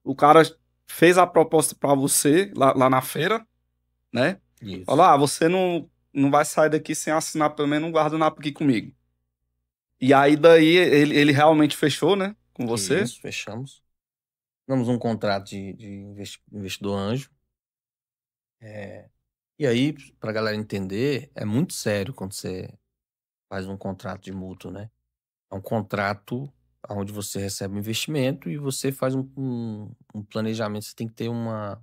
o cara fez a proposta para você lá na feira, né? Falou, Isso. você não vai sair daqui sem assinar pelo menos um guardanapo aqui comigo. E aí daí ele realmente fechou, né? Com você. Isso, fechamos. Damos um contrato de investidor anjo. E aí, pra galera entender, é muito sério quando você faz um contrato de mútuo, né? É um contrato onde você recebe um investimento e você faz um planejamento. Você tem que ter uma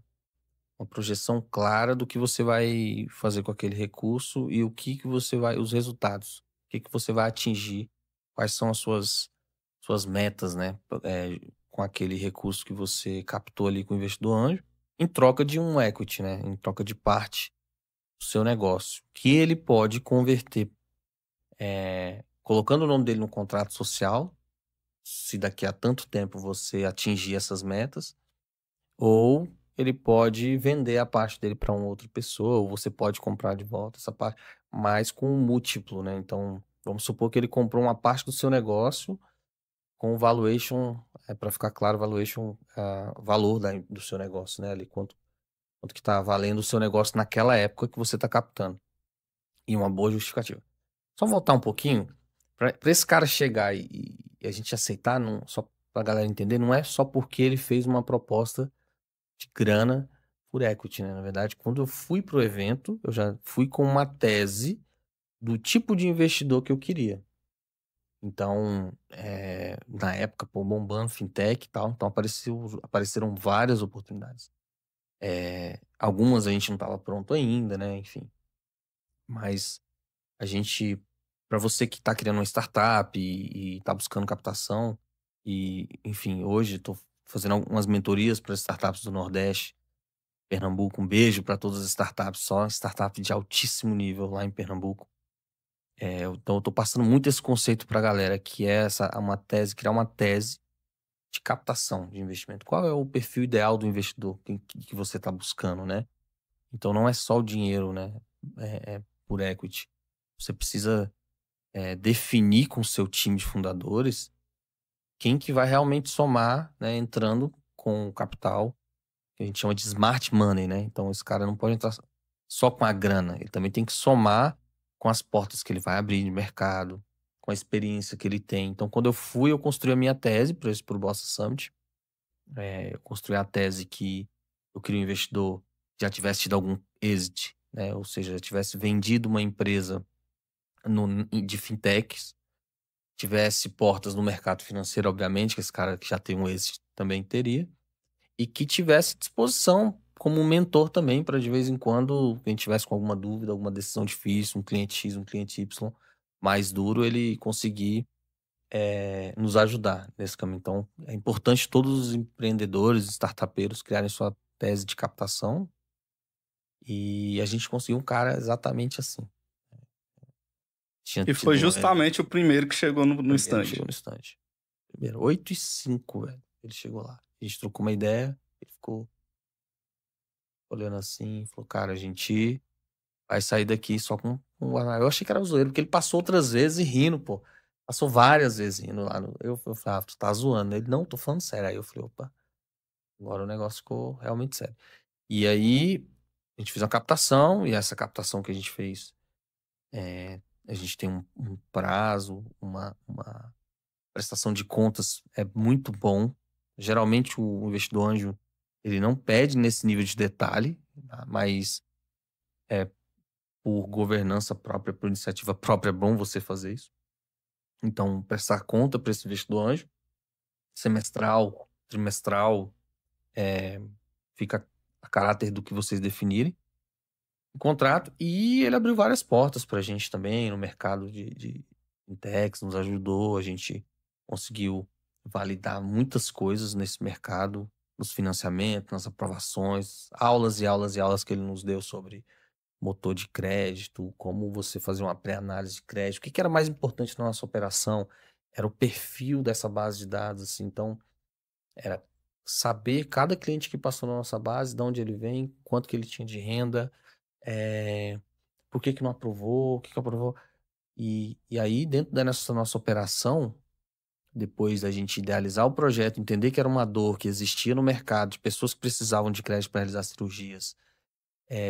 projeção clara do que você vai fazer com aquele recurso e o que você vai, os resultados, o que você vai atingir, quais são as suas metas, né? Com aquele recurso que você captou ali com o investidor anjo, em troca de um equity, né? Em troca de parte do seu negócio, que ele pode converter, colocando o nome dele no contrato social, se daqui a tanto tempo você atingir essas metas, ou ele pode vender a parte dele para uma outra pessoa, ou você pode comprar de volta essa parte, mas com um múltiplo, né? Então, vamos supor que ele comprou uma parte do seu negócio com valuation, para ficar claro, valuation, valor do seu negócio, né? Ali, quanto que está valendo o seu negócio naquela época que você está captando. E uma boa justificativa. Só voltar um pouquinho, para esse cara chegar e a gente aceitar, não, só para a galera entender, não é só porque ele fez uma proposta de grana por equity, né? Na verdade, quando eu fui pro evento, eu já fui com uma tese do tipo de investidor que eu queria. Então, na época, pô, bombando fintech e tal, então apareceram várias oportunidades. Algumas a gente não estava pronto ainda, né? Enfim, mas a gente, para você que está criando uma startup e está buscando captação, e enfim, hoje estou fazendo algumas mentorias para startups do Nordeste, Pernambuco, um beijo para todas as startups, só startup de altíssimo nível lá em Pernambuco. Então eu tô passando muito esse conceito pra galera, que é criar uma tese de captação de investimento. Qual é o perfil ideal do investidor que você está buscando, né? Então não é só o dinheiro, né? Por equity. Você precisa definir com o seu time de fundadores quem que vai realmente somar, né? Entrando com o capital que a gente chama de smart money, né? Então esse cara não pode entrar só com a grana, ele também tem que somar com as portas que ele vai abrir de mercado, com a experiência que ele tem. Então quando eu fui, eu construí a minha tese para o Bossa Summit. Eu construí a tese que eu queria um investidor que já tivesse tido algum exit, né? Ou seja, já tivesse vendido uma empresa de fintechs, tivesse portas no mercado financeiro, obviamente, que esse cara que já tem um exit também teria e que tivesse disposição como um mentor também, para de vez em quando, quem tivesse com alguma dúvida, alguma decisão difícil, um cliente X, um cliente Y mais duro, ele conseguir nos ajudar nesse caminho. Então, é importante todos os empreendedores, startupeiros criarem sua tese de captação e a gente conseguiu um cara exatamente assim. Tinha E foi tido um justamente o primeiro que chegou no primeiro que stand. chegou no stand. Primeiro, 8h05, velho. Ele chegou lá. A gente trocou uma ideia, ele ficou olhando assim, falou, cara, a gente vai sair daqui só com um Guaraná. Eu achei que era um zoeiro, porque ele passou outras vezes e rindo, pô. Passou várias vezes rindo lá. Eu falei, tu tá zoando. Ele, não, tô falando sério. Aí eu falei, opa, agora o negócio ficou realmente sério. E aí, a gente fez uma captação, e essa captação que a gente fez, a gente tem um prazo, uma prestação de contas é muito bom. Geralmente o investidor anjo, ele não pede nesse nível de detalhe, tá? Mas por governança própria, por iniciativa própria, é bom você fazer isso. Então, prestar conta para esse investidor anjo, semestral, trimestral, fica a caráter do que vocês definirem o contrato. E ele abriu várias portas para a gente também no mercado de fintechs, nos ajudou, a gente conseguiu validar muitas coisas nesse mercado, nos financiamentos, nas aprovações, aulas e aulas e aulas que ele nos deu sobre motor de crédito, como você fazer uma pré-análise de crédito, o que era mais importante na nossa operação era o perfil dessa base de dados, assim, então era saber cada cliente que passou na nossa base, de onde ele vem, quanto que ele tinha de renda, por que que não aprovou, o que que aprovou, e aí dentro da nossa operação, depois da gente idealizar o projeto, entender que era uma dor que existia no mercado, de pessoas que precisavam de crédito para realizar cirurgias,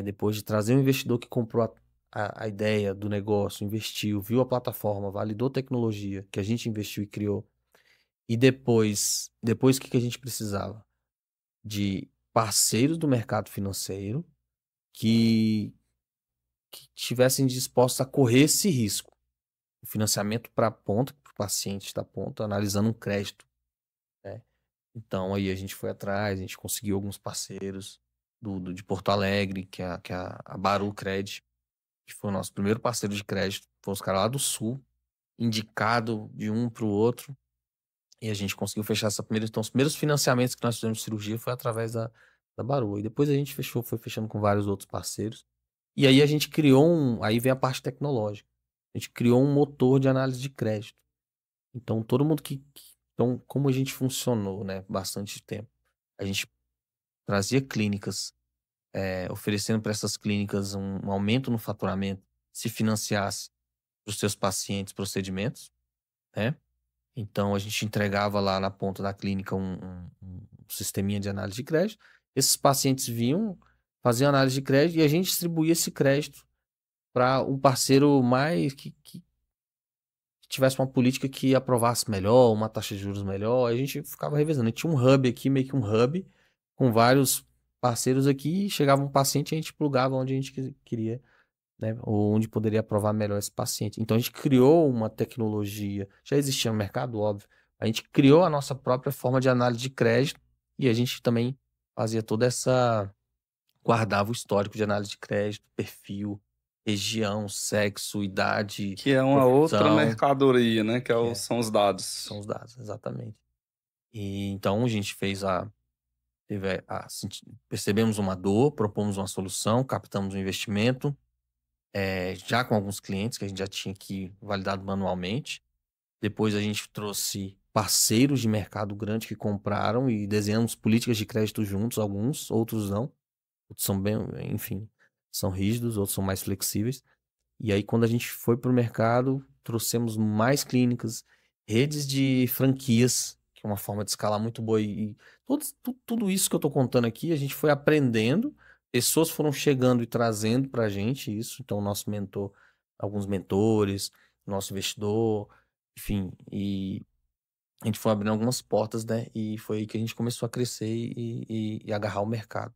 depois de trazer um investidor que comprou a ideia do negócio, investiu, viu a plataforma, validou tecnologia que a gente investiu e criou, e depois o que a gente precisava? De parceiros do mercado financeiro que, que tivessem dispostos a correr esse risco. O financiamento para a ponta, para o paciente da ponta, analisando um crédito, né? Então aí a gente foi atrás, a gente conseguiu alguns parceiros de Porto Alegre, que é a Baru Cred, que foi o nosso primeiro parceiro de crédito. Foi os caras lá do Sul, indicado de um para o outro. E a gente conseguiu fechar essa primeira. Então, os primeiros financiamentos que nós fizemos de cirurgia foi através da Baru. E depois a gente foi fechando com vários outros parceiros. E aí a gente criou aí vem a parte tecnológica. A gente criou um motor de análise de crédito. Então, todo mundo então, como a gente funcionou, né, bastante tempo, a gente trazia clínicas, oferecendo para essas clínicas um aumento no faturamento se financiasse para os seus pacientes procedimentos, né? Então, a gente entregava lá na ponta da clínica um sisteminha de análise de crédito. Esses pacientes vinham, faziam análise de crédito e a gente distribuía esse crédito para um parceiro mais que tivesse uma política que aprovasse melhor, uma taxa de juros melhor. A gente ficava revezando. A gente tinha um hub aqui, meio que um hub, com vários parceiros aqui. Chegava um paciente e a gente plugava onde a gente queria, né? Ou onde poderia aprovar melhor esse paciente. Então a gente criou uma tecnologia, já existia no mercado, óbvio. A gente criou a nossa própria forma de análise de crédito e a gente também fazia toda guardava o histórico de análise de crédito, perfil, região, sexo, idade, Que é uma outra profissão, mercadoria, né? que São os dados. são os dados, exatamente. E então a gente percebemos uma dor, propomos uma solução, captamos um investimento, já com alguns clientes que a gente já tinha aqui validado manualmente. Depois a gente trouxe parceiros de mercado grande que compraram e desenhamos políticas de crédito juntos, alguns, outros não. Outros são bem, enfim, são rígidos, outros são mais flexíveis. E aí, quando a gente foi para o mercado, trouxemos mais clínicas, redes de franquias, que é uma forma de escalar muito boa. E tudo isso que eu estou contando aqui, a gente foi aprendendo, pessoas foram chegando e trazendo para a gente isso. Então, o nosso mentor, alguns mentores, nosso investidor, enfim, e a gente foi abrindo algumas portas, né? E foi aí que a gente começou a crescer e agarrar o mercado.